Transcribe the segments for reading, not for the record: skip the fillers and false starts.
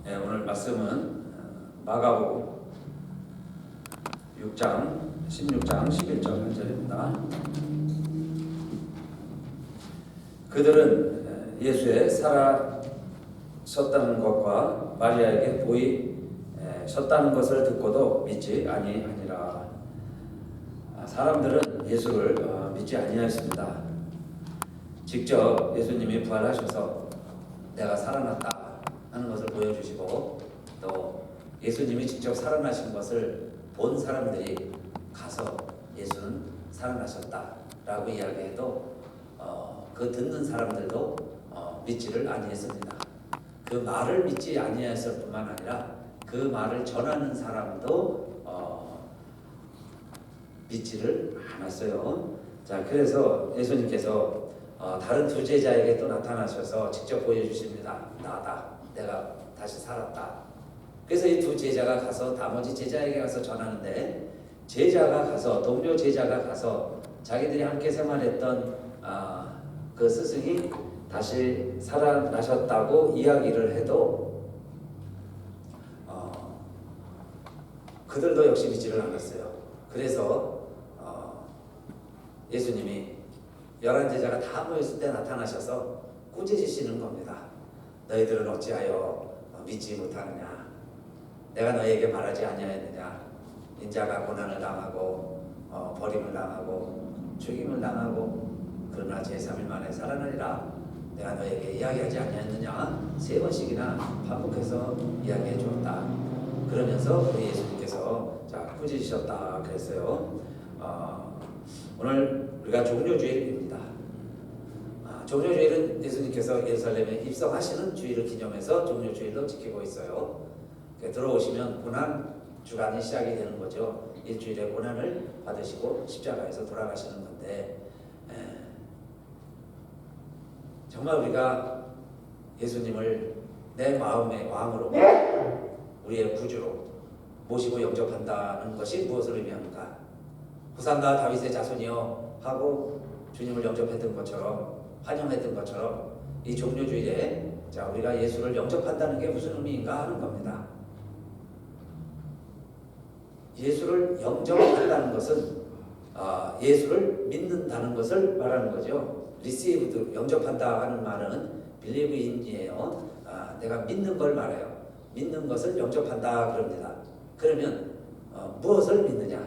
네, 오늘 말씀은 마가복음 6장 16장 11절 한 절입니다. 그들은 예수의 살아섰다는 것과 마리아에게 보이셨다는 것을 듣고도 믿지 아니하니라. 사람들은 예수를 믿지 아니하였습니다. 직접 예수님이 부활하셔서 내가 살아났다 하는 것을 보여주시고, 또 예수님이 직접 살아나신 것을 본 사람들이 가서 예수는 살아나셨다라고 이야기해도 그 듣는 사람들도 믿지를 아니했습니다. 그 말을 믿지 아니했을 뿐만 아니라 그 말을 전하는 사람도 믿지를 않았어요. 자, 그래서 예수님께서 다른 두 제자에게 또 나타나셔서 직접 보여주십니다. 나다. 내가 다시 살았다. 그래서 이 두 제자가 가서 나머지 제자에게 가서 전하는데, 제자가 가서, 동료 제자가 가서 자기들이 함께 생활했던 그 스승이 다시 살아나셨다고 이야기를 해도 그들도 역시 믿지를 않았어요. 그래서 예수님이 11제자가 다 모였을 때 나타나셔서 꾸짖으시는 겁니다. 너희들은 어찌하여 믿지 못하느냐? 내가 너희에게 말하지 아니하였느냐? 인자가 고난을 당하고 버림을 당하고 죽임을 당하고 그러나 제3일 만에 살아나리라. 내가 너희에게 이야기하지 아니하였느냐? 3번씩이나 반복해서 이야기해 주었다. 그러면서 우리 예수님께서 꾸짖으셨다 그랬어요. 오늘 우리가 종료주일입니다. 종료주일은 예수님께서 예루살렘에 입성하시는 주일을 기념해서 종료주일로 지키고 있어요. 들어오시면 고난 주간이 시작이 되는 거죠. 일주일의 고난을 받으시고 십자가에서 돌아가시는 건데, 정말 우리가 예수님을 내 마음의 왕으로, 우리의 구주로 모시고 영접한다는 것이 무엇을 의미합니까? 호산나 다윗의 자손이여 하고 주님을 영접했던 것처럼, 환영했던 것처럼 이 종료주일에 우리가 예수를 영접한다는 게 무슨 의미인가 하는 겁니다. 예수를 영접한다는 것은 예수를 믿는다는 것을 말하는 거죠. receive, 영접한다 하는 말은 believe in이에요. 내가 믿는 걸 말해요. 믿는 것을 영접한다 그럽니다. 그러면 무엇을 믿느냐?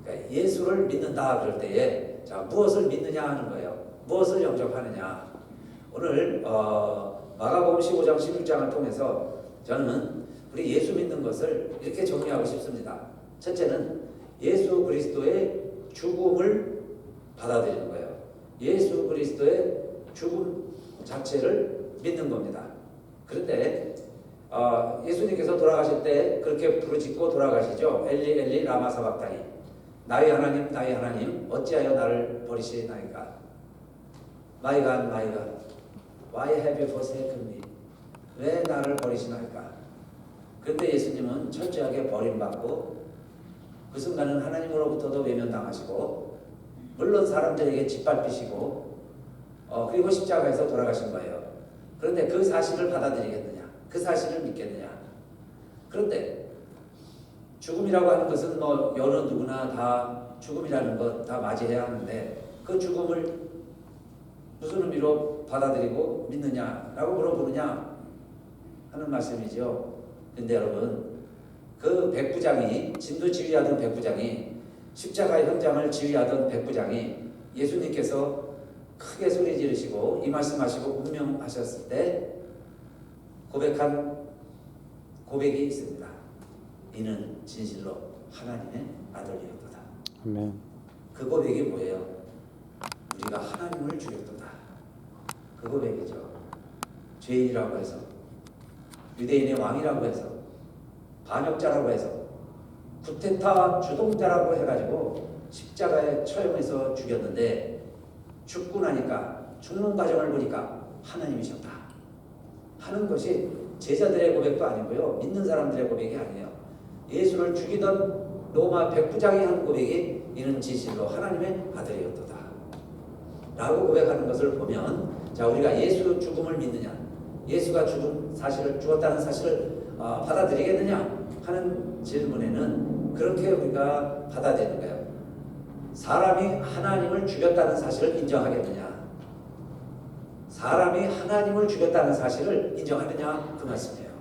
그러니까 예수를 믿는다 그럴 때에 무엇을 믿느냐 하는 거예요. 무엇을 영접하느냐? 오늘 마가복음 15장 16장을 통해서 저는 우리 예수 믿는 것을 이렇게 정리하고 싶습니다. 첫째는 예수 그리스도의 죽음을 받아들이는 거예요. 예수 그리스도의 죽음 자체를 믿는 겁니다. 그런데 예수님께서 돌아가실 때 그렇게 부르짖고 돌아가시죠. 엘리 엘리 라마 사박다니, 나의 하나님 나의 하나님 어찌하여 나를 버리시나이까? My God, my God, why have you forsaken me? 왜 나를 버리시나이까? 그런데 예수님은 철저하게 버림받고 그 순간은 하나님으로부터도 외면당하시고, 물론 사람들에게 짓밟히시고 그리고 십자가에서 돌아가신 거예요. 그런데 그 사실을 받아들이겠느냐? 그 사실을 믿겠느냐? 그런데 죽음이라고 하는 것은 여러 누구나 다 죽음이라는 것 다 맞이해야 하는데, 그 죽음을 무슨 의미로 받아들이고 믿느냐라고 물어보느냐 하는 말씀이죠. 근데 여러분, 그 백부장이, 진도 지휘하던 백부장이, 십자가의 현장을 지휘하던 백부장이 예수님께서 크게 소리 지르시고 이 말씀하시고 운명하셨을 때 고백한 고백이 있습니다. 이는 진실로 하나님의 아들이었도다. 아멘. 그 고백이 뭐예요? 우리가 하나님을 죽였도다. 그 고백이죠. 죄인이라고 해서, 유대인의 왕이라고 해서, 반역자라고 해서, 쿠데타 주동자라고 해가지고 십자가에 처형해서 죽였는데, 죽고 나니까, 죽는 과정을 보니까 하나님이셨다 하는 것이 제자들의 고백도 아니고요, 믿는 사람들의 고백이 아니에요. 예수를 죽이던 로마 백부장이 한 고백이 이는 진실로 하나님의 아들이었도다 라고 고백하는 것을 보면, 우리가 예수 죽음을 믿느냐, 예수가 죽었다는 사실을 받아들이겠느냐 하는 질문에는 그렇게 우리가 받아들이는 거예요. 사람이 하나님을 죽였다는 사실을 인정하겠느냐? 사람이 하나님을 죽였다는 사실을 인정하느냐? 그 말씀이에요.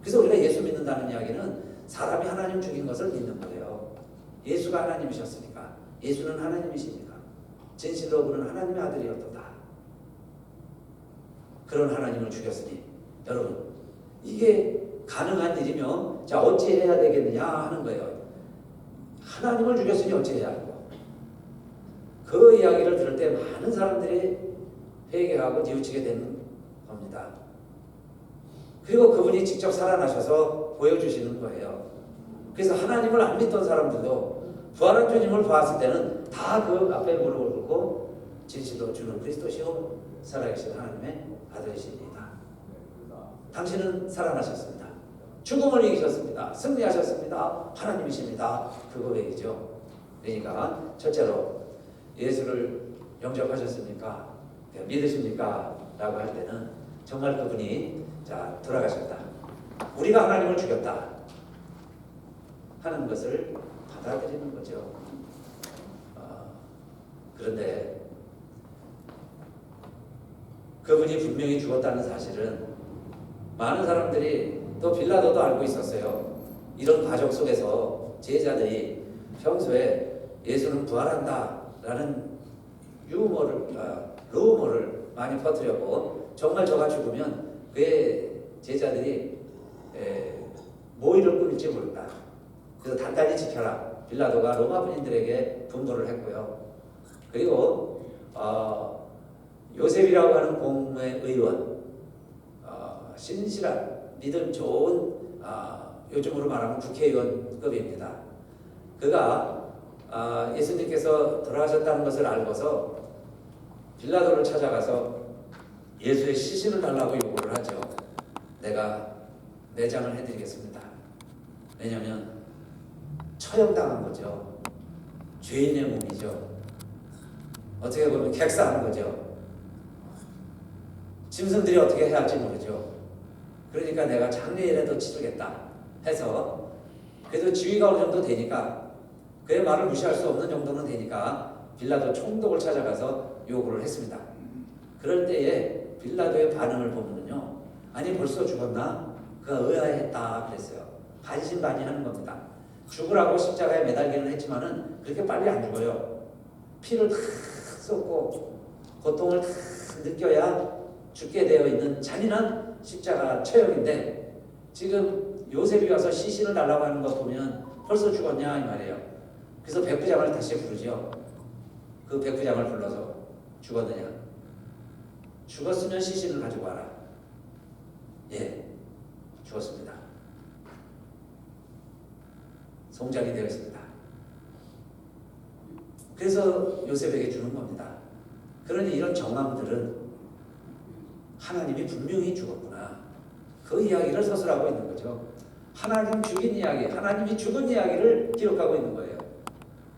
그래서 우리가 예수 믿는다는 이야기는 사람이 하나님 죽인 것을 믿는 거예요. 예수가 하나님이셨으니까. 예수는 하나님이시니까. 진실로 그는 하나님의 아들이었도다. 그런 하나님을 죽였으니 여러분 이게 가능한 일이면 자 어찌 해야 되겠느냐 하는 거예요. 하나님을 죽였으니 어찌 해야 하고 그 이야기를 들을 때 많은 사람들이 회개하고 뉘우치게 되는 겁니다. 그리고 그분이 직접 살아나셔서 보여주시는 거예요. 그래서 하나님을 안 믿던 사람들도 부활한 주님을 보았을 때는 다 그 앞에 무릎을 꿇고 진실로 주는 그리스도시요 살아계신 하나님의 아들이십니다. 당신은 살아나셨습니다. 죽음을 이기셨습니다. 승리하셨습니다. 하나님이십니다. 그 고백이죠. 그러니까 첫째로 예수를 영접하셨습니까? 믿으십니까? 라고 할 때는 정말 그분이 돌아가셨다. 우리가 하나님을 죽였다 하는 것을 받아들이는 거죠. 그런데 그분이 분명히 죽었다는 사실은 많은 사람들이 또 빌라도도 알고 있었어요. 이런 과정 속에서 제자들이 평소에 예수는 부활한다 라는 루머를 많이 퍼뜨렸고 정말 저가 죽으면 그의 제자들이 모의를 꾸밀지 모른다. 그래서 단단히 지켜라. 빌라도가 로마 군인들에게 분부를 했고요. 그리고 요셉이라고 하는 공의 의원, 신실한 믿음 좋은 요즘으로 말하면 국회의원급입니다. 그가 예수님께서 돌아가셨다는 것을 알고서 빌라도를 찾아가서 예수의 시신을 달라고 요구를 하죠. 내가 내장을 해드리겠습니다. 왜냐하면 처형당한 거죠. 죄인의 몸이죠. 어떻게 보면 객사한 거죠. 짐승들이 어떻게 해야 할지 모르죠. 그러니까 내가 장례일에도 치르겠다 해서 그래도 지위가 어느 정도 되니까 그의 말을 무시할 수 없는 정도는 되니까 빌라도 총독을 찾아가서 요구를 했습니다. 그럴 때에 빌라도의 반응을 보면요. 아니 벌써 죽었나? 그가 의아해했다 그랬어요. 반신반의하는 겁니다. 죽으라고 십자가에 매달기는 했지만은 그렇게 빨리 안 죽어요. 피를 다 쏟고 고통을 다 느껴야 죽게 되어 있는 잔인한 십자가 처형인데 지금 요셉이 와서 시신을 달라고 하는 거 보면 벌써 죽었냐 이 말이에요. 그래서 백부장을 다시 부르죠. 그 백부장을 불러서 죽었느냐? 죽었으면 시신을 가지고 와라. 예, 죽었습니다. 송장이 되어 있습니다. 그래서 요셉에게 주는 겁니다. 그러니 이런 정황들은 하나님이 분명히 죽었구나. 그 이야기를 서술하고 있는 거죠. 하나님 죽인 이야기, 하나님이 죽은 이야기를 기록하고 있는 거예요.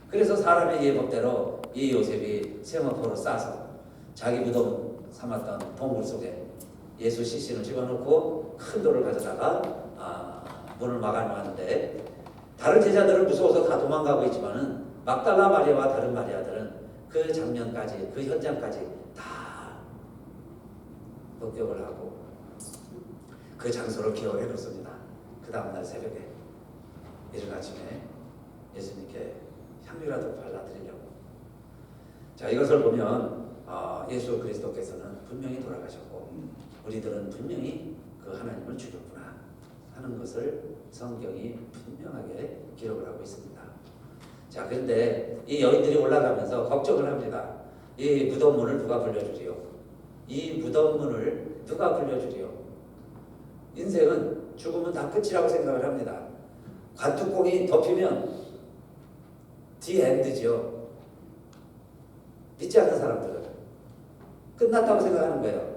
그래서 사람의 예법대로 이 요셉이 세마포로 싸서 자기 무덤 삼았던 동굴 속에 예수 시신을 집어넣고 큰 돌을 가져다가 문을 막아놓았는데 다른 제자들은 무서워서 다 도망가고 있지만은 막달라 마리아와 다른 마리아들은 그 장면까지 그 현장까지 다 목격을 하고 그 장소를 기억해 놓습니다. 그 다음날 새벽에 이른 아침에 예수님께 향유라도 발라드리려고. 자, 이것을 보면 예수 그리스도께서는 분명히 돌아가셨고 우리들은 분명히 그 하나님을 죽였구나 하는 것을 성경이 분명하게 기록을 하고 있습니다. 자, 그런데 이 여인들이 올라가면서 걱정을 합니다. 이 무덤문을 누가 불려주리요? 이 무덤문을 누가 불려주리요? 인생은 죽으면 다 끝이라고 생각을 합니다. 관뚜껑이 덮이면 디엔드죠. 믿지 않는 사람들은 끝났다고 생각하는 거예요.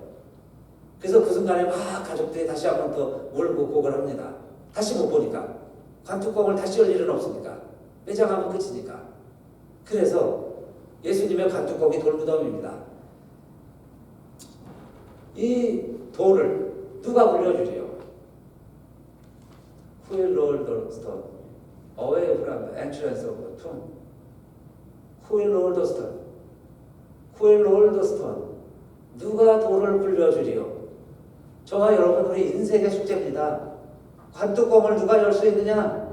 그래서 그 순간에 막 가족들이 다시 한번 또 울고 곡을 합니다. 다시 못 보니까 관뚜껑을 다시 열 일은 없으니까 매장하면 끝이니까. 그래서 예수님의 관뚜껑이 돌무덤입니다. 이 돌을 누가 굴려주지요? Who will roll the stone away from the entrance of the tomb? Who will roll the stone? Who will roll the stone? 누가 돌을 굴려주리요? 저와 여러분 우리 인생의 숙제입니다. 관뚜껑을 누가 열 수 있느냐?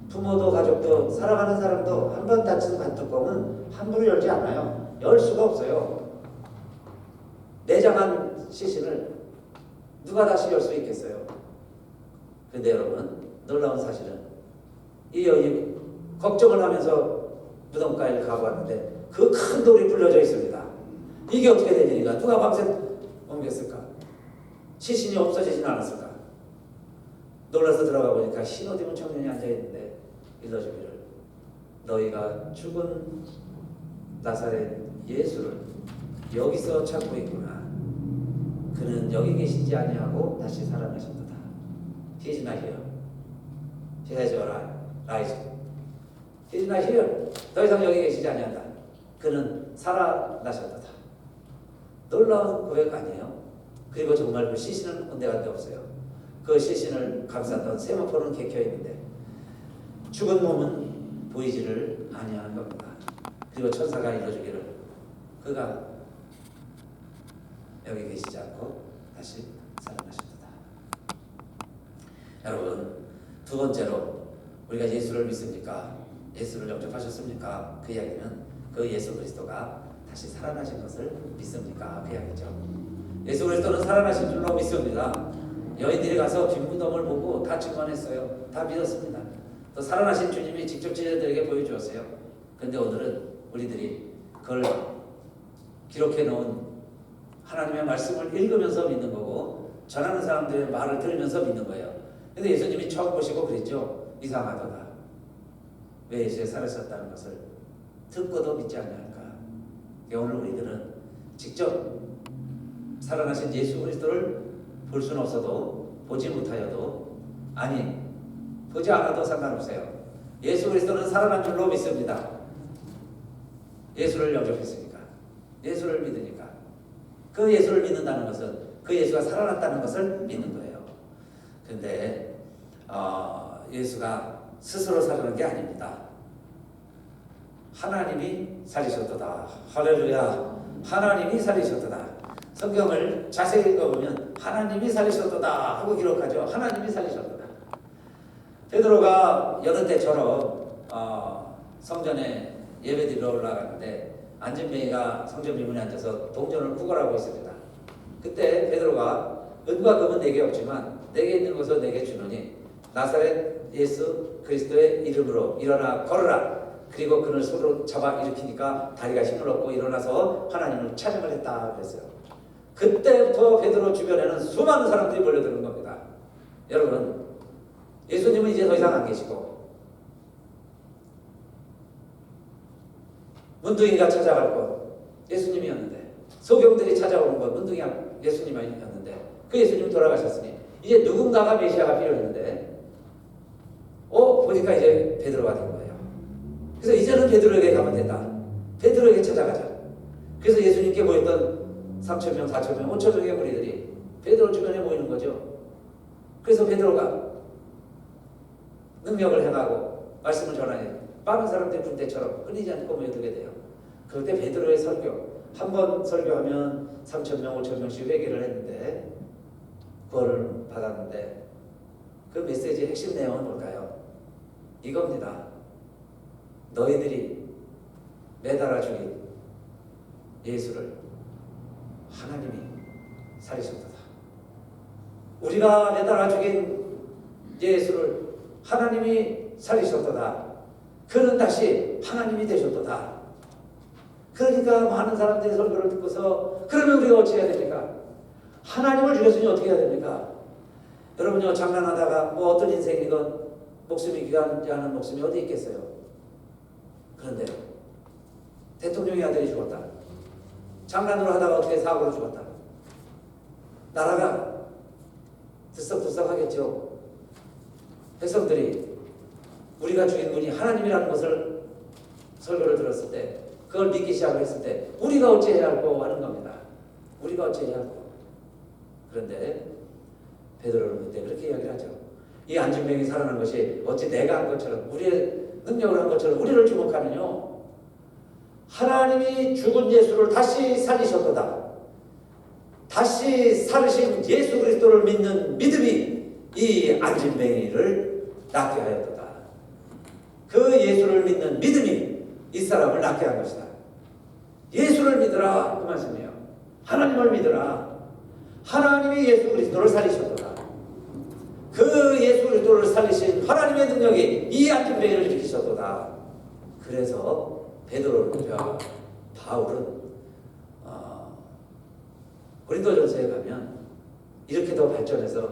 부모도 가족도 살아가는 사람도 한 번 닫힌 관뚜껑은 함부로 열지 않아요. 열 수가 없어요. 내장한 시신을 누가 다시 열 수 있겠어요? 근데 여러분 놀라운 사실은 이 여인 걱정을 하면서 무덤가에 가고 왔는데 그 큰 돌이 불려져 있습니다. 이게 어떻게 된 일인가? 누가 밤새 옮겼을까? 시신이 없어지진 않았을까? 놀라서 들어가 보니까 흰옷 입은 청년이 앉아있는데 일러주기를 너희가 죽은 나사렛 예수를 여기서 찾고 있구나. 그는 여기 계시지 아니하고 다시 살아나셨도다. He is not here. He has rise. He is not here. 더 이상 여기 계시지 아니한다. 그는 살아나셨도다. 놀라운 고백 아니에요? 그리고 정말 그 시신은 온데간데 없어요. 그 시신을 감쌌던 세마포는 객혀 있는데 죽은 몸은 보이지를 아니하는 겁니다. 그리고 천사가 이뤄주기를 그가 여기 계시지 않고 다시 살아나셨다. 여러분 두 번째로 우리가 예수를 믿습니까? 예수를 영접하셨습니까? 그 이야기는 그 예수 그리스도가 다시 살아나신 것을 믿습니까? 그 이야기죠. 예수 그리스도는 살아나신 줄로 믿습니다. 여인들이 가서 빈 무덤을 보고 다 증언했어요. 다 믿었습니다. 또 살아나신 주님이 직접 제자들에게 보여주었어요. 그런데 오늘은 우리들이 그걸 기록해 놓은 하나님의 말씀을 읽으면서 믿는 거고 전하는 사람들의 말을 들으면서 믿는 거예요. 근데 예수님이 처음 보시고 그랬죠. 이상하도다. 왜 예수에 살아셨다는 것을 듣고도 믿지 않냐니까. 오늘 우리들은 직접 살아나신 예수 그리스도를 볼 수는 없어도 보지 못하여도 아니 보지 않아도 상관없어요. 예수 그리스도는 살아난 줄로 믿습니다. 예수를 영접했으니까. 예수를 믿으니까. 그 예수를 믿는다는 것은 그 예수가 살아났다는 것을 믿는 거예요. 그런데 예수가 스스로 살아난 게 아닙니다. 하나님이 살리셨도다. 할렐루야. 하나님이 살리셨도다. 성경을 자세히 읽어보면 하나님이 살리셨도다 하고 기록하죠. 하나님이 살리셨도다. 베드로가 여느 때처럼 성전에 예배드리러 올라갔는데 안진뱅이가 성전 미문에 앉아서 동전을 구걸하고 있습니다. 그때 베드로가 은과 금은 내게 없지만 내게 있는 것을 내게 주노니 나사렛 예수 그리스도의 이름으로 일어나 걸어라. 그리고 그를 손으로 잡아 일으키니까 다리가 힘을 얻고 일어나서 하나님을 찬양을 했다 그랬어요. 그때부터 베드로 주변에는 수많은 사람들이 몰려드는 겁니다. 여러분 예수님은 이제 더 이상 안 계시고 문둥이가 찾아갈 것 예수님이었는데 소경들이 찾아오는 것 문둥이가 예수님이었는데 그 예수님이 돌아가셨으니 이제 누군가가 메시아가 필요했는데 보니까 이제 베드로가 된 거예요. 그래서 이제는 베드로에게 가면 된다. 베드로에게 찾아가자. 그래서 예수님께 모였던 3,000명, 4,000명, 5,000명의 무리들이 베드로 주변에 모이는 거죠. 그래서 베드로가 능력을 행하고 말씀을 전하니 많은 사람들이 군대처럼 끊이지 않고 모여들게 돼요. 그럴 때 베드로의 설교, 한 번 설교하면 3,000명, 5,000명씩 회개를 했는데 구원을 받았는데 그 메시지의 핵심 내용은 뭘까요? 이겁니다. 너희들이 매달아 죽인 예수를 하나님이 살리셨도다. 우리가 매달아 죽인 예수를 하나님이 살리셨도다. 그는 다시 하나님이 되셨도다. 그러니까 많은 사람들이 설교를 듣고서 그러면 우리가 어찌 해야 됩니까? 하나님을 죽였으니 어떻게 해야 됩니까? 여러분요 장난하다가 뭐 어떤 인생이건 목숨이 귀하지 않은 목숨이 어디 있겠어요? 그런데 대통령의 아들이 죽었다. 장난으로 하다가 어떻게 사고로 죽었다. 나라가 들썩들썩하겠죠. 백성들이 우리가 죽인 분이 하나님이라는 것을 설교를 들었을 때 그걸 믿기 시작했을 때 우리가 어찌해야 할고 하는 겁니다. 우리가 어찌해야 하고. 그런데 베드로는 그때 그렇게 이야기를 하죠. 이 안진뱅이 살아난 것이 어찌 내가 한 것처럼 우리의 능력을 한 것처럼 우리를 주목하느뇨. 하나님이 죽은 예수를 다시 살리셨도다. 다시 살으신 예수 그리스도를 믿는 믿음이 이 안진뱅이를 낫게 하였도다. 그 예수를 믿는 믿음이 이 사람을 낫게 한 것이다. 예수를 믿으라 그 말씀이에요. 하나님을 믿으라. 하나님이 예수 그리스도를 살리셨도다. 그 예수 그리스도를 살리신 하나님의 능력이 이 안진뱅이를 일으키셨도다. 그래서 베드로와 바울은 고린도전서에 가면 이렇게 더 발전해서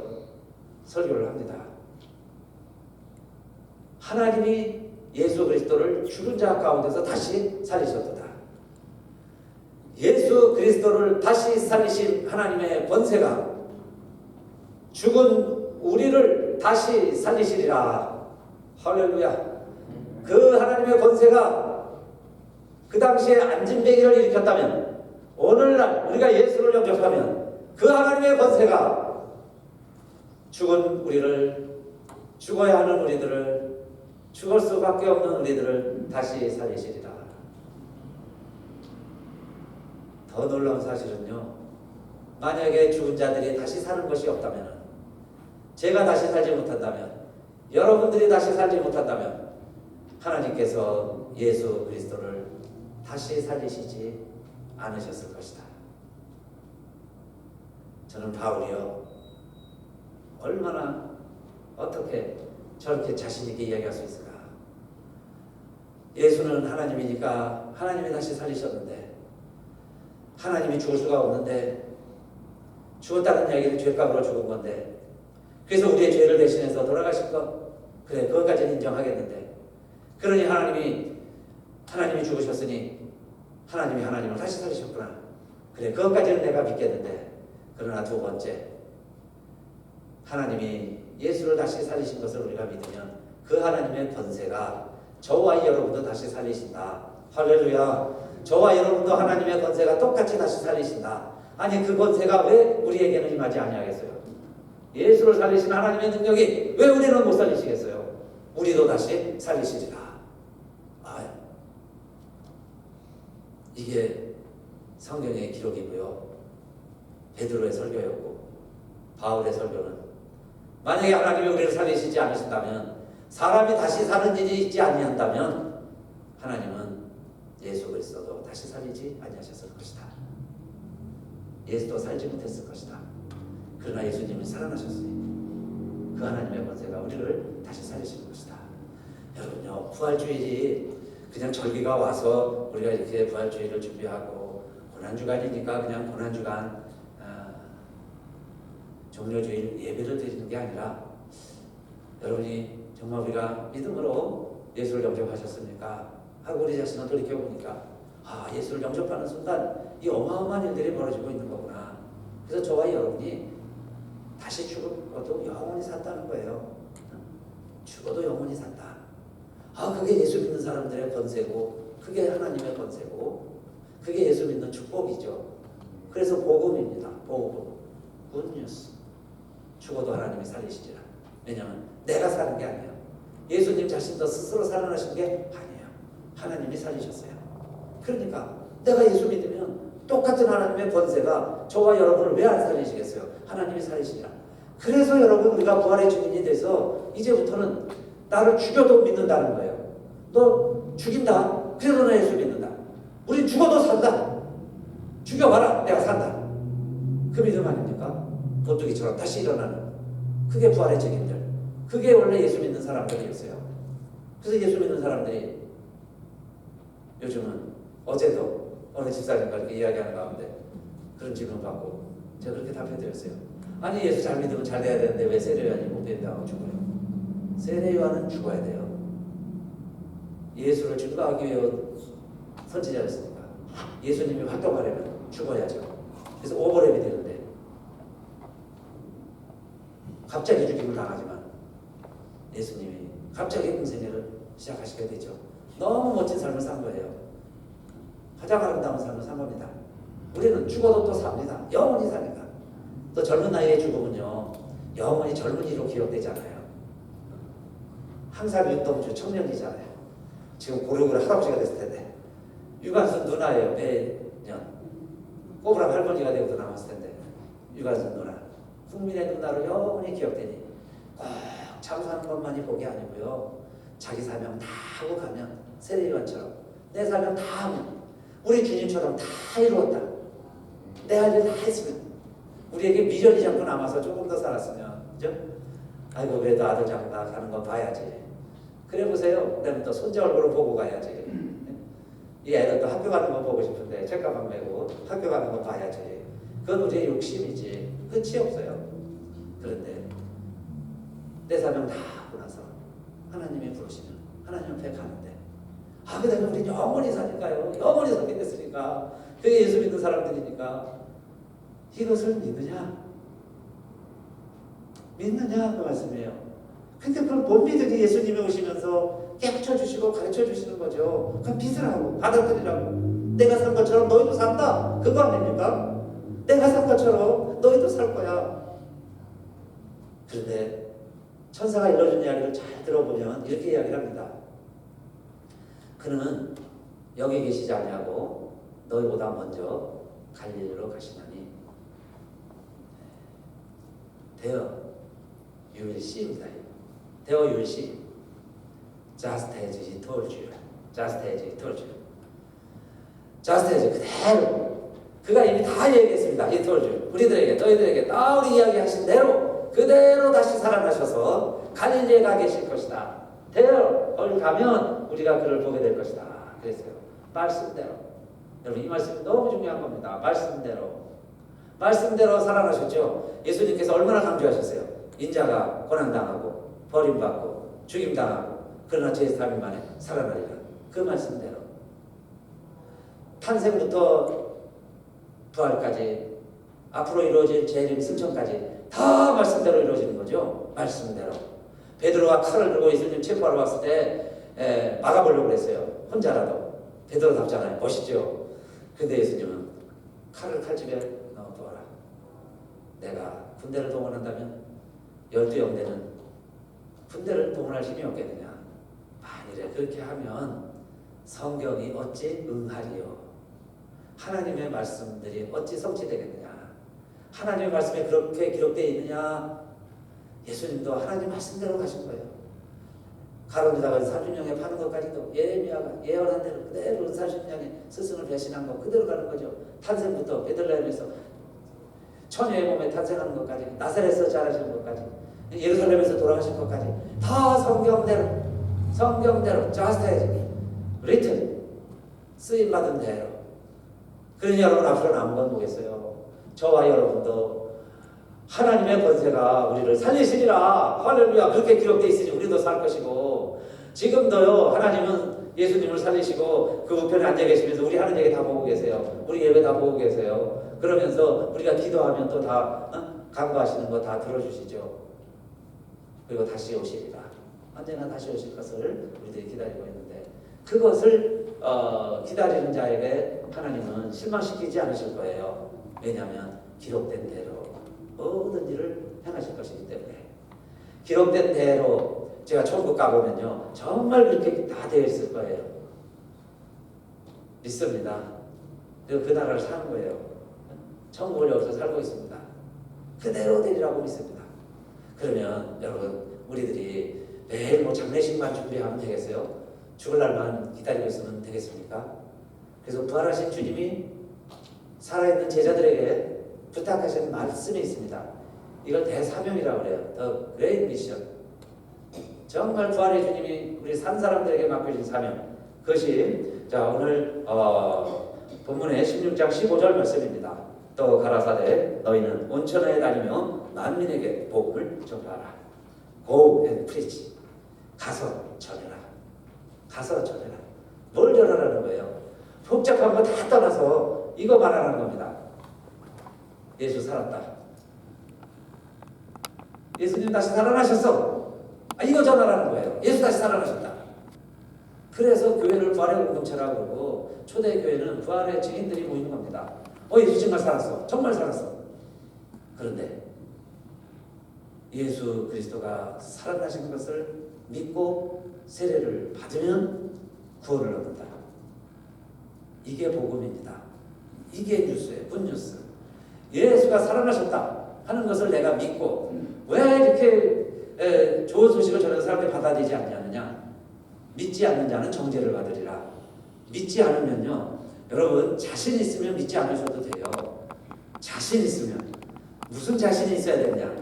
설교를 합니다. 하나님이 예수 그리스도를 죽은 자 가운데서 다시 살리셨도다. 예수 그리스도를 다시 살리신 하나님의 권세가 죽은 우리를 다시 살리시리라. 할렐루야. 그 하나님의 권세가 그 당시에 안진뱅이를 일으켰다면 오늘날 우리가 예수를 영접하면 그 하나님의 권세가 죽은 우리를, 죽어야 하는 우리들을, 죽을 수밖에 없는 우리들을 다시 살리시리라. 더 놀라운 사실은요, 만약에 죽은 자들이 다시 사는 것이 없다면, 제가 다시 살지 못한다면, 여러분들이 다시 살지 못한다면 하나님께서 예수 그리스도를 다시 살리시지 않으셨을 것이다. 저는 바울이요, 얼마나 어떻게 저렇게 자신 있게 이야기할 수 있을까? 예수는 하나님이니까 하나님이 다시 살리셨는데, 하나님이 죽을 수가 없는데, 죽었다는 이야기는 죄값으로 죽은 건데, 그래서 우리의 죄를 대신해서 돌아가신 것, 그래, 그것까지는 인정하겠는데, 그러니 하나님이 죽으셨으니 하나님이 하나님을 다시 살리셨구나. 그래, 그것까지는 내가 믿겠는데, 그러나 두 번째, 하나님이 예수를 다시 살리신 것을 우리가 믿으면 그 하나님의 권세가 저와 여러분도 다시 살리신다. 할렐루야. 저와 여러분도 하나님의 권세가 똑같이 다시 살리신다. 아니, 그 권세가 왜 우리에게는 임하지 아니하겠어요? 예수를 살리신 하나님의 능력이 왜 우리는 못 살리시겠어요? 우리도 다시 살리시리라. 이게 성경의 기록이고요, 베드로의 설교였고, 바울의 설교는 만약에 하나님이 우리를 살리시지 않으신다면, 사람이 다시 사는 일이 있지 아니한다면 하나님은 예수 그리스도도 다시 살리지 아니하셨을 것이다. 예수도 살지 못했을 것이다. 그러나 예수님이 살아나셨으니 그 하나님의 권세가 우리를 다시 살리시는 것이다. 여러분요, 부활주일이 그냥 절기가 와서 우리가 이렇게 부활주일을 준비하고 고난주간이니까 그냥 고난주간 종료주일 예배를 드리는 게 아니라, 여러분이 정말 우리가 믿음으로 예수를 영접하셨습니까? 하고 우리 자신을 돌이켜보니까, 예수를 영접하는 순간 이 어마어마한 일들이 벌어지고 있는 거구나. 그래서 저와 여러분이 다시 죽어도 영원히 산다는 거예요. 죽어도 영원히 산다. 그게 예수 믿는 사람들의 권세고, 그게 하나님의 권세고, 그게 예수 믿는 축복이죠. 그래서 복음입니다. 복음. 굿뉴스. 죽어도 하나님이 살리시리라. 왜냐하면 내가 사는 게 아니에요. 예수님 자신도 스스로 살아나신 게 아니에요. 하나님이 살리셨어요. 그러니까 내가 예수 믿으면 똑같은 하나님의 권세가 저와 여러분을 왜 안 살리시겠어요? 하나님이 살리시리라. 그래서 여러분, 우리가 부활의 증인이 돼서 이제부터는 나를 죽여도 믿는다는 거예요. 너 죽인다. 그래도 나 예수 믿는다. 우린 죽어도 산다. 죽여봐라. 내가 산다. 그 믿음 아닙니까? 보뚜기처럼 다시 일어나는. 그게 부활의 증인들. 그게 원래 예수 믿는 사람들이었어요. 그래서 예수 믿는 사람들이 요즘은, 어제도 어느 집사님과 이렇게 이야기하는 가운데 그런 질문 받고 제가 그렇게 답해드렸어요. 아니, 예수 잘 믿으면 잘 돼야 되는데 왜 세례요한이 못 된다고 죽어요? 세례요한은 죽어야 돼요. 예수를 증거하기 위해 선지자였으니까 예수님이 활동하려면 죽어야죠. 그래서 오버랩이 되는데 갑자기 죽임을 당하지만 예수님이 갑자기 공생애를 시작하시게 되죠. 너무 멋진 삶을 산 거예요. 가장 아름다운 삶을 산 겁니다. 우리는 죽어도 또 삽니다. 영원히 사니까. 또 젊은 나이에 죽으면요 영원히 젊은이로 기억되잖아요. 항상 윤동주 청년이잖아요. 지금 고령으로 할아버지가 됐을 텐데 유관순 누나예요. 매년 꼬부랑 할머니가 되고도 남았을 텐데 유관순 누나 국민의 누나로 영원히 기억되니 꼭 참사하는 것만이 복이 아니고요. 자기 사명 다 하고 가면 세례요한처럼 내 사명 다 하면 우리 주님처럼 다 이루었다. 내 할 일 다 했으면 우리에게 미련이 자꾸 남아서 조금 더 살았으면 그죠? 아이고 그래도 아들 장가 가는 거 봐야지. 그래 보세요. 그다음에 또 손자 얼굴을 보고 가야지. 이 애들 또 학교 가는 거 보고 싶은데 책가방 메고 학교 가는 거 봐야지. 그건 우리의 욕심이지 끝이 없어요. 그런데 내 사명 다 하고 나서 하나님이 부르시면 하나님 앞에 가는데 그 다음에 우리 영원히 사니까요. 영원히 살게 됐으니까 그게 예수 믿는 사람들이니까 이것을 믿느냐? 믿느냐? 그 말씀이에요. 근데 그걸 못 믿으니 예수님이 오시면서 깨우쳐 주시고 가르쳐 주시는 거죠. 그럼 믿으라고 받아들이라고. 내가 산 것처럼 너희도 산다. 그거 아닙니까? 내가 산 것처럼 너희도 살 거야. 그런데 천사가 일러준 이야기를 잘 들어보면 이렇게 이야기를 합니다. 그는 여기 계시지 아니하고 너희보다 먼저 갈릴리로 가시나니 There you will see입니다. There you will see. Just as he told you. Just as he told you. Just as 그대로 그가 이미 다 얘기했습니다. He told you. 우리들에게 너희들에게 다 우리 이야기하신 대로 그대로 다시 살아나셔서 갈릴리에 가 계실 것이다. There 거기 가면 우리가 그를 보게 될 것이다. 그랬어요. 말씀대로. 여러분 이 말씀이 너무 중요한 겁니다. 말씀대로 살아나셨죠. 예수님께서 얼마나 강조하셨어요. 인자가 고난당하고 버림받고 죽임당하고 그러나 제3일 만에 살아나리라. 그 말씀대로 탄생부터 부활까지 앞으로 이루어질 재림 승천까지 다 말씀대로 이루어지는 거죠. 말씀대로. 베드로가 칼을 들고 예수님 체포하러 왔을 때 막아보려고 그랬어요. 혼자라도. 베드로답잖아요. 멋있죠. 근데 예수님은 칼을 칼집에 넣어두어라. 내가 군대를 동원한다면 12영대는 군대를 동원할 힘이 없겠느냐. 만일에 그렇게 하면 성경이 어찌 응하리요. 하나님의 말씀들이 어찌 성취되겠느냐. 하나님의 말씀에 그렇게 기록되어 있느냐. 예수님도 하나님 말씀대로 가신 거예요. 가론유다가 사준영에 파는 것까지도 예레미야가 예언한 대로 그대로 사준영의 스승을 배신한 거 그대로 가는 거죠. 탄생부터 베들레헴에서 처녀의 몸에 탄생하는 것까지 나사렛에서 자라시는 것까지 예루살렘에서 돌아가신 것까지 다 성경대로 just as written 쓰임받은 대로. 그러니 여러분 앞으로 남은 건 뭐겠어요? 저와 여러분도 하나님의 권세가 우리를 살리시리라. 할렐루야. 그렇게 기록되어 있으니 우리도 살 것이고 지금도요 하나님은 예수님을 살리시고 그 우편에 앉아 계시면서 우리 하는 얘기 다 보고 계세요. 우리 예배 다 보고 계세요. 그러면서 우리가 기도하면 또 다 간구하시는 거 다 들어주시죠. 그리고 다시 오시리라. 언제나 다시 오실 것을 우리들이 기다리고 있는데 그것을 기다리는 자에게 하나님은 실망시키지 않으실 거예요. 왜냐하면 기록된 대로 모든 일을 행하실 것이기 때문에. 기록된 대로 제가 천국 가보면요 정말 그렇게 다 되어 있을 거예요. 믿습니다. 그리고 그 나라를 사는 거예요. 천국을 여기서 살고 있습니다. 그대로 되리라고 믿습니다. 그러면 여러분 우리들이 매일 뭐 장례식만 준비하면 되겠어요? 죽을 날만 기다리고 있으면 되겠습니까? 그래서 부활하신 주님이 살아있는 제자들에게 부탁하신 말씀이 있습니다. 이걸 대사명이라고 그래요. The Great Mission. 정말 부활의 주님이 우리 산 사람들에게 맡겨진 사명. 그것이 자 오늘 본문의 16장 15절 말씀입니다. 또 가라사대 너희는 온천에 다니며 만민에게 복음을 전파하라. Go and preach. 가서 전해라. 가서 전해라. 뭘 전하라는 거예요? 복잡한 거 다 떠나서 이거 말하는 겁니다. 예수 살았다. 예수님 다시 살아나셨어. 이거 전하라는 거예요. 예수 다시 살아나셨다. 그래서 교회를 부활의 공동체라고 그러고 초대교회는 부활의 증인들이 모이는 겁니다. 예수 정말 살았어. 정말 살았어. 그런데 예수 그리스도가 살아나신 것을 믿고 세례를 받으면 구원을 얻는다. 이게 복음입니다. 이게 뉴스예요. 굿뉴스. 예수가 살아나셨다 하는 것을 내가 믿고 왜 이렇게 좋은 소식을 전해서 사람들이 받아들이지 않냐느냐. 믿지 않는 자는 정죄를 받으리라. 믿지 않으면요. 여러분 자신 있으면 믿지 않으셔도 돼요. 자신 있으면. 무슨 자신이 있어야 되냐.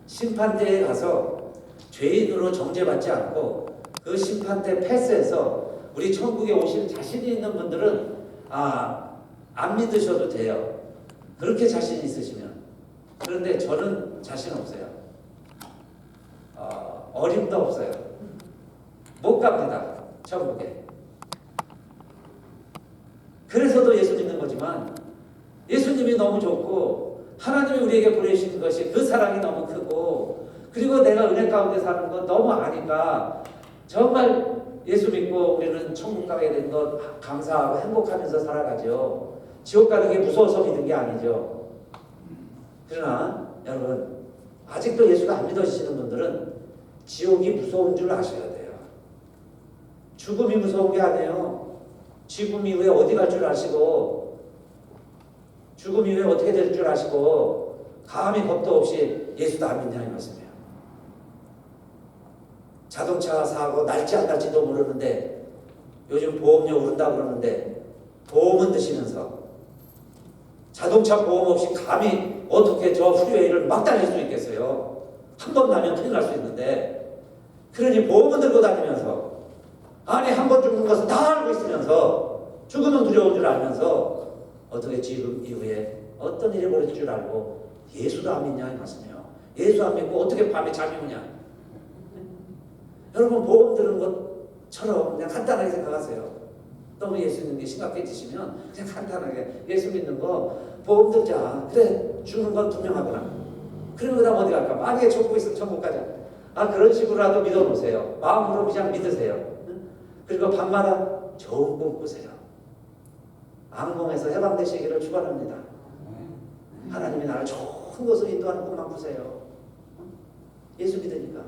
심판대에 가서 죄인으로 정죄받지 않고 그 심판대 패스해서 우리 천국에 오실 자신이 있는 분들은 안 믿으셔도 돼요. 그렇게 자신 있으시면. 그런데 저는 자신 없어요. 어림도 없어요. 못 갑니다. 천국에. 그래서도 예수 믿는 거지만 예수님이 너무 좋고 하나님이 우리에게 보내주신 것이 그 사랑이 너무 크고 그리고 내가 은혜 가운데 사는 거 너무 아니까 정말 예수 믿고 우리는 천국 가게 된 것 감사하고 행복하면서 살아가죠. 지옥 가는 게 무서워서 믿은 게 아니죠. 그러나 여러분 아직도 예수가 안 믿어지시는 분들은 지옥이 무서운 줄 아셔야 돼요. 죽음이 무서운 게 아니에요. 죽음 이후에 어디 갈 줄 아시고 죽음 이후에 어떻게 될 줄 아시고 감히 겁도 없이 예수도 안 믿냐는 말씀이에요. 자동차 사고 날지 안 날지도 모르는데 요즘 보험료 오른다고 그러는데 보험은 드시면서 자동차 보험 없이 감히 어떻게 저 프리웨이를 막 달릴 수 있겠어요. 한 번 나면 큰일 날 수 있는데 그러니 보험은 들고 다니면서 아니 한 번 죽는 것은 다 알고 있으면서 죽으면 두려운 줄 알면서 어떻게 지금 이후에 어떤 일이 벌어질 줄 알고 예수도 안 믿냐 이 말씀이에요. 예수 안 믿고 어떻게 밤에 잠이 오냐. 여러분 보험 드는 것처럼 그냥 간단하게 생각하세요. 너무 예수 믿는 게 심각해지시면 그냥 간단하게 예수 믿는 거 보험 들자. 그래 죽는 건 분명하구나. 그러면 그 다음 어디 갈까? 만약에 천국 있으면 천국 가자. 그런 식으로라도 믿어놓으세요. 마음으로 그냥 믿으세요. 그리고 밤마다 좋은 꿈 꾸세요. 악몽에서 해방되시기를 축원합니다. 하나님이 나를 좋은 곳으로 인도하는 꿈만 꾸세요. 예수 믿으니까.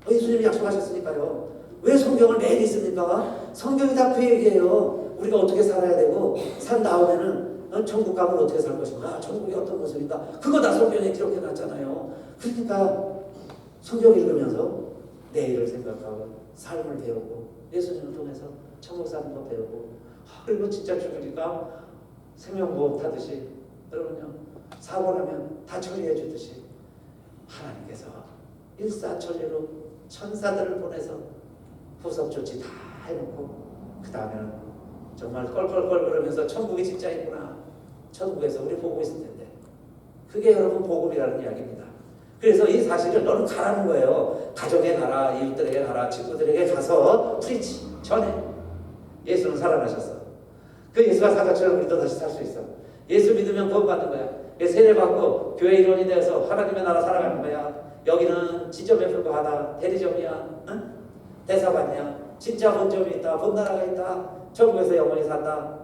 예수님이 약속하셨으니까요. 왜 성경을 매일 읽습니까? 성경이 다 그 얘기예요. 우리가 어떻게 살아야 되고 산 다음에는 천국 가면 어떻게 살 것인가, 천국이 어떤 모습인가, 그거 다 성경에 기록해놨잖아요. 그러니까 성경 읽으면서 내일을 생각하고 삶을 배우고 예수님을 통해서 천국 사는 거 배우고 그리고 진짜 죽으니까 생명보험 타듯이 여러분요 사고 나면 다 처리해 주듯이 하나님께서 일사천리로 천사들을 보내서 후속 조치 다 해놓고 그 다음에는 정말 껄껄껄 천국이 진짜 있구나. 천국에서 우리 보고 있을 텐데 그게 여러분 복음이라는 이야기입니다. 그래서 이 사실을 너는 가라는 거예요. 가족에 가라, 이웃들에게 가라, 친구들에게 가서 프리치 전해. 예수는 살아나셨어. 그 예수가 사자처럼 우리도 다시 살 수 있어. 예수 믿으면 구원받는 거야. 세례 받고 교회 일원이 되어서 하나님의 나라 살아가는 거야. 여기는 지점에 불과하다. 대리점이야. 응? 대사관이야. 진짜 본점이 있다. 본나라가 있다. 천국에서 영원히 산다.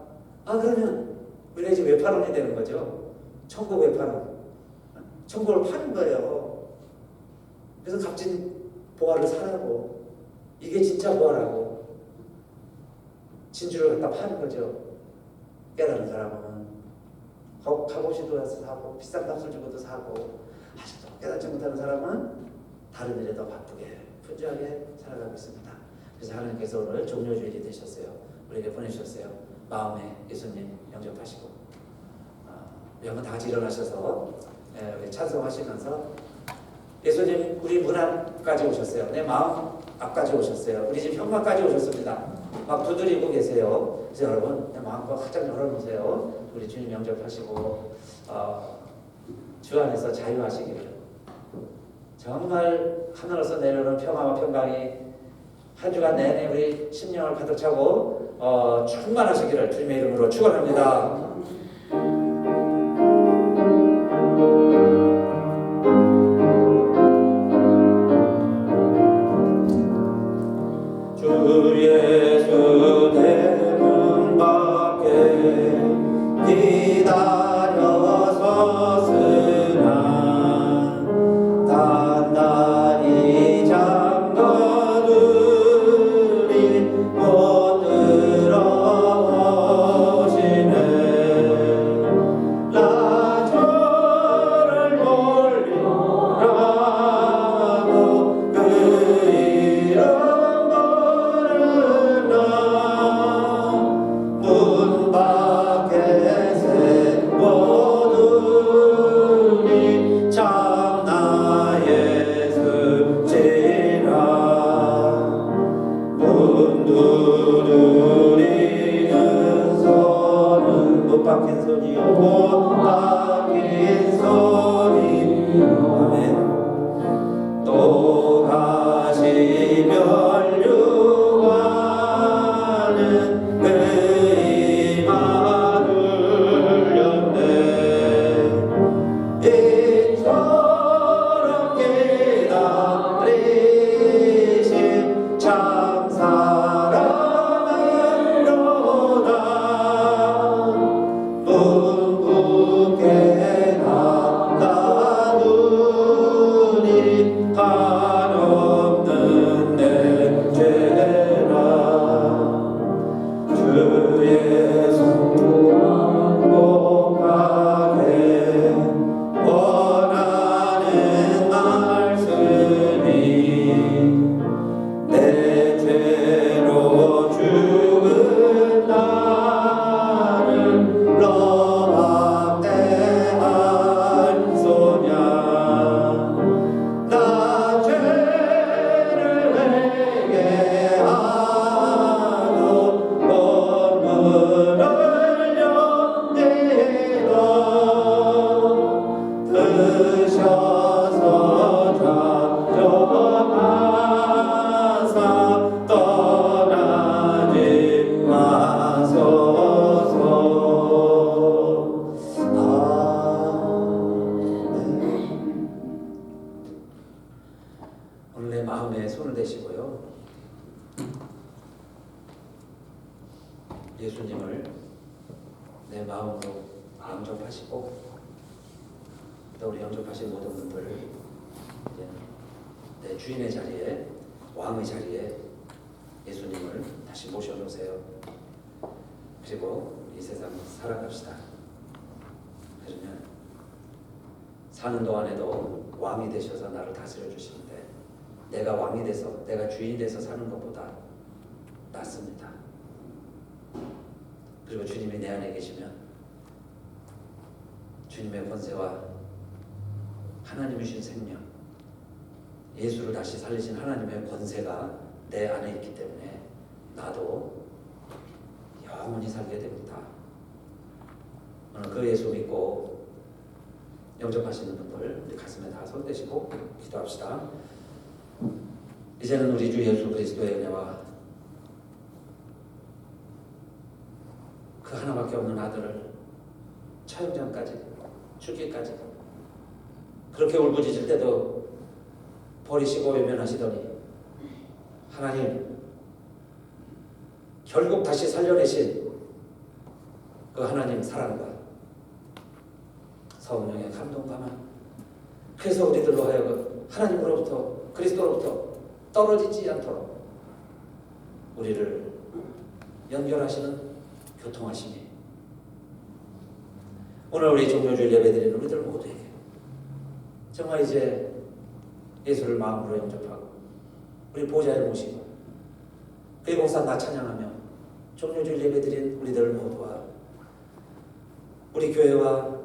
그러면 우리가 이제 외판원이 되는 거죠. 천국 외판원. 천국을 파는 거예요. 그래서 값진 보화를 사라고. 이게 진짜 보화라고. 진주를 갖다 파는 거죠. 깨달은 사람은 값없이도 사고 비싼 값을 주고도 사고 아직도 깨닫지 못하는 사람은 다른 일에 더 바쁘게 분주하게 살아가고 있습니다. 그래서 하나님께서 오늘 종료주일이 되셨어요. 우리에게 보내주셨어요. 마음에 예수님 영접하시고 여러분 다 같이 일어나셔서 우리 찬송하시면서 예수님 우리 문 앞까지 오셨어요. 내 마음 앞까지 오셨어요. 우리 집 현관까지 오셨습니다. 막 두드리고 계세요. 그래서 여러분 마음껏 활짝 열어놓으세요. 우리 주님 영접하시고 주 안에서 자유하시기를 정말 하늘에서 내려오는 평화와 평강이 한 주간 내내 우리 심령을 가득 차고 충만하시기를 주님의 이름으로 축원합니다. 주 예수 대문 밖에 기다 예수님을 내 마음으로 영접하시고 또 우리 영접하신 모든 분들 이제 내 주인의 자리에 왕의 자리에 예수님을 다시 모셔놓으세요. 그리고 이 세상 살아갑시다. 그러면 사는 동안에도 왕이 되셔서 나를 다스려 주시는데 내가 왕이 돼서 내가 주인이 돼서 사는 것보다 낫습니다. 그리고 주님이 내 안에 계시면 주님의 권세와 하나님의 주신 생명, 예수를 다시 살리신 하나님의 권세가 내 안에 있기 때문에 나도 영원히 살게 됩니다. 오늘 그 예수 믿고 영접하시는 분들 우리 가슴에 다 손 대시고 기도합시다. 이제는 우리 주 예수 그리스도의 은혜와 그 하나밖에 없는 아들을 처형전까지 죽기까지 그렇게 울부짖을 때도 버리시고 외면하시더니 하나님 결국 다시 살려내신 그 하나님 사랑과 성령의 감동감은 그래서 우리들로 하여금 하나님으로부터 그리스도로부터 떨어지지 않도록 우리를 연결하시는 교통하심이 오늘 우리 종료주일 예배드리는 우리들 모두에게 정말 이제 예수를 마음으로 영접하고 우리 보좌에 모시고 그리고 나 찬양하며 종료주일 예배드린 우리들 모두와 우리 교회와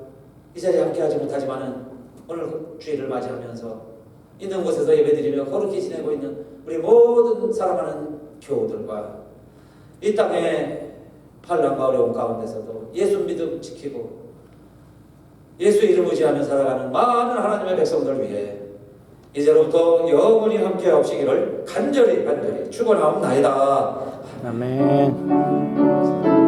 이 자리에 함께하지 못하지만은 오늘 주일을 맞이하면서 있는 곳에서 예배드리며 거룩히 지내고 있는 우리 모든 사랑하는 교우들과 이 땅의 환난과 어려움 가운데서도 예수 믿음 지키고 예수 이름 의지하며 살아가는 많은 하나님의 백성들 위해 이제로부터 영원히 함께 하시기를 간절히 축원하옵나이다. 아멘.